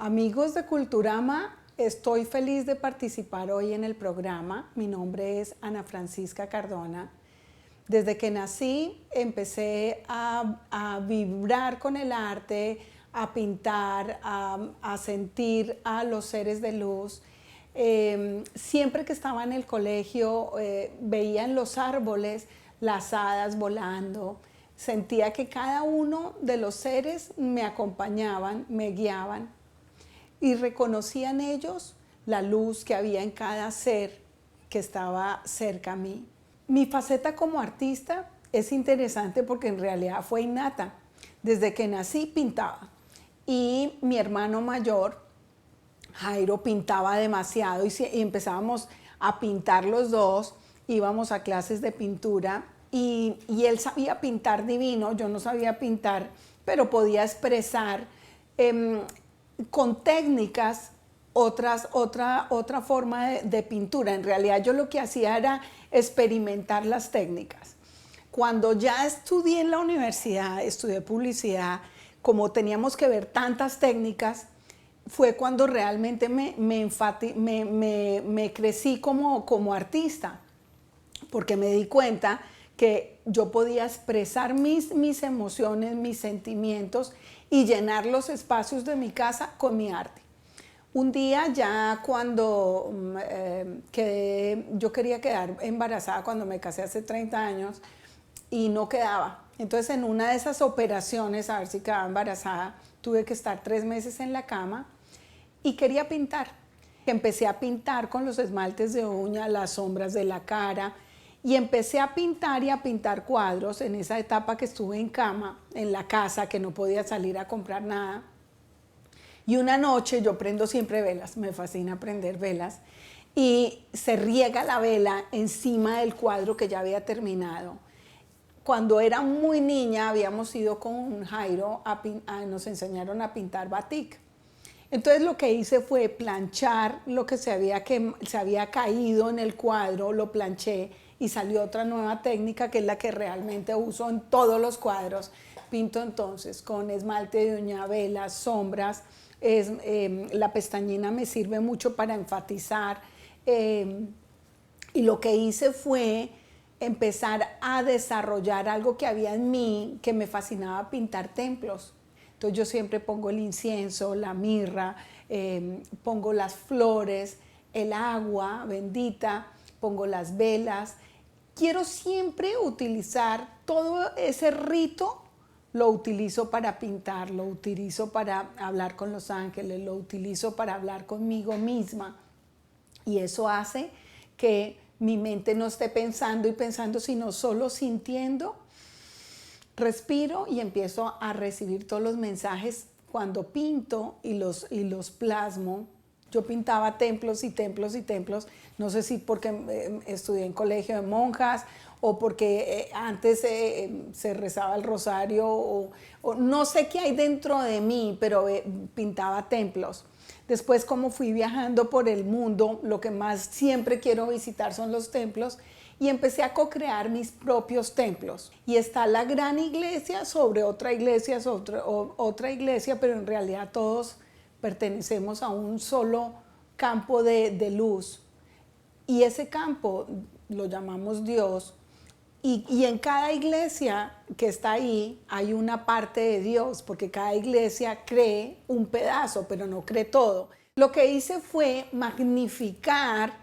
Amigos de Culturama, estoy feliz de participar hoy en el programa. Mi nombre es Ana Francisca Cardona. Desde que nací empecé a vibrar con el arte, a pintar, a sentir a los seres de luz. Siempre que estaba en el colegio veía en los árboles las hadas volando. Sentía que cada uno de los seres me acompañaban, me guiaban y reconocía en ellos la luz que había en cada ser que estaba cerca a mí. Mi faceta como artista es interesante porque en realidad fue innata. Desde que nací pintaba y mi hermano mayor, Jairo, pintaba demasiado y empezábamos a pintar los dos, íbamos a clases de pintura y él sabía pintar divino, yo no sabía pintar, pero podía expresar con técnicas otra forma de pintura. En realidad yo lo que hacía era experimentar las técnicas. Cuando ya estudié en la universidad, estudié publicidad, como teníamos que ver tantas técnicas, fue cuando realmente me crecí como artista, porque me di cuenta que yo podía expresar mis emociones, mis sentimientos y llenar los espacios de mi casa con mi arte. Un día ya cuando yo quería quedar embarazada cuando me casé hace 30 años y no quedaba. Entonces en una de esas operaciones, a ver si quedaba embarazada, tuve que estar 3 meses en la cama y quería pintar. Empecé a pintar con los esmaltes de uña, las sombras de la cara, y empecé a pintar y a pintar cuadros en esa etapa que estuve en cama, en la casa, que no podía salir a comprar nada. Y una noche, yo prendo siempre velas, me fascina prender velas, y se riega la vela encima del cuadro que ya había terminado. Cuando era muy niña habíamos ido con Jairo, nos enseñaron a pintar batik. Entonces lo que hice fue planchar lo que se había caído en el cuadro, lo planché y salió otra nueva técnica que es la que realmente uso en todos los cuadros. Pinto entonces con esmalte de uña, velas, sombras. La pestañina me sirve mucho para enfatizar. Y lo que hice fue empezar a desarrollar algo que había en mí, que me fascinaba pintar templos. Entonces yo siempre pongo el incienso, la mirra, pongo las flores, el agua bendita, pongo las velas. Quiero siempre utilizar todo ese rito, lo utilizo para pintar, lo utilizo para hablar con los ángeles, lo utilizo para hablar conmigo misma. Y eso hace que mi mente no esté pensando y pensando, sino solo sintiendo. Respiro y empiezo a recibir todos los mensajes cuando pinto y los plasmo. Yo pintaba templos y templos y templos, no sé si porque estudié en colegio de monjas o porque antes se rezaba el rosario o no sé qué hay dentro de mí, pero pintaba templos. Después, como fui viajando por el mundo, lo que más siempre quiero visitar son los templos y empecé a co-crear mis propios templos. Y está la gran iglesia sobre otra iglesia, otra iglesia, pero en realidad todos pertenecemos a un solo campo de luz. Y ese campo lo llamamos Dios. Y en cada iglesia que está ahí hay una parte de Dios, porque cada iglesia cree un pedazo, pero no cree todo. Lo que hice fue magnificar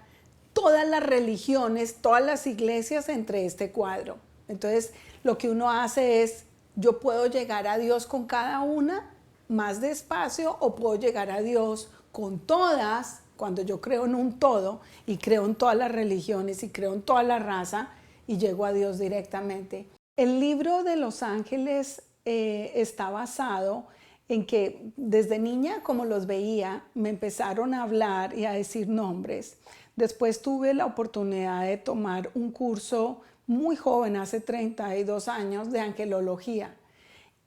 todas las religiones, todas las iglesias entre este cuadro. Entonces, lo que uno hace es, yo puedo llegar a Dios con cada una más despacio o puedo llegar a Dios con todas, cuando yo creo en un todo y creo en todas las religiones y creo en toda la raza y llego a Dios directamente. El libro de los ángeles está basado en que desde niña, como los veía, me empezaron a hablar y a decir nombres. Después tuve la oportunidad de tomar un curso muy joven, hace 32 años, de angelología.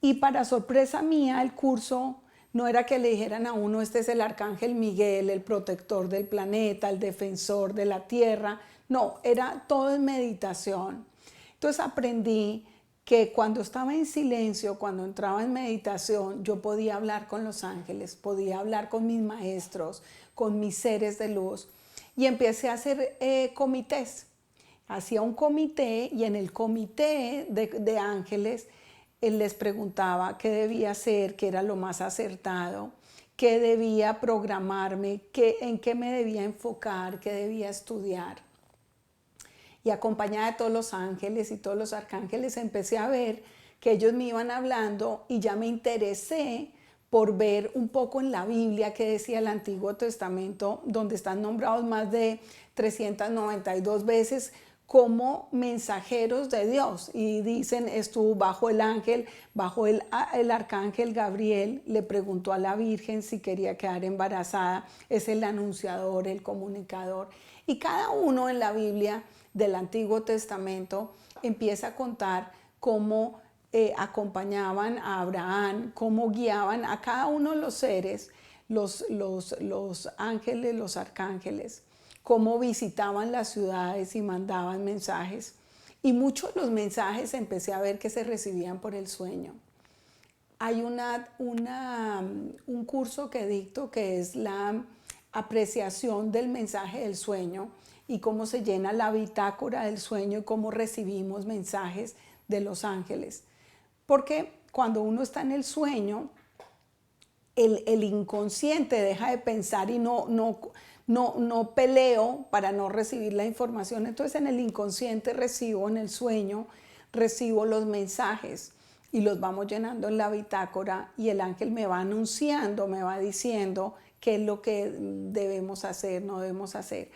Y para sorpresa mía, el curso no era que le dijeran a uno, este es el arcángel Miguel, el protector del planeta, el defensor de la tierra. No, era todo en meditación. Entonces aprendí que cuando estaba en silencio, cuando entraba en meditación, yo podía hablar con los ángeles, podía hablar con mis maestros, con mis seres de luz. Y empecé a hacer comités. Hacía un comité y en el comité de ángeles él les preguntaba qué debía hacer, qué era lo más acertado, qué debía programarme, en qué me debía enfocar, qué debía estudiar. Y acompañada de todos los ángeles y todos los arcángeles empecé a ver que ellos me iban hablando y ya me interesé por ver un poco en la Biblia que decía el Antiguo Testamento, donde están nombrados más de 392 veces como mensajeros de Dios. Y dicen, estuvo bajo el ángel, bajo el arcángel Gabriel, le preguntó a la Virgen si quería quedar embarazada. Es el anunciador, el comunicador. Y cada uno en la Biblia del Antiguo Testamento empieza a contar cómo acompañaban a Abraham, cómo guiaban a cada uno de los seres, los ángeles, los arcángeles, cómo visitaban las ciudades y mandaban mensajes. Y muchos de los mensajes empecé a ver que se recibían por el sueño. Hay un curso que dicto que es la apreciación del mensaje del sueño y cómo se llena la bitácora del sueño y cómo recibimos mensajes de los ángeles. Porque cuando uno está en el sueño, el inconsciente deja de pensar y no peleo para no recibir la información. Entonces en el inconsciente recibo, en el sueño, recibo los mensajes y los vamos llenando en la bitácora y el ángel me va anunciando, me va diciendo qué es lo que debemos hacer, no debemos hacer.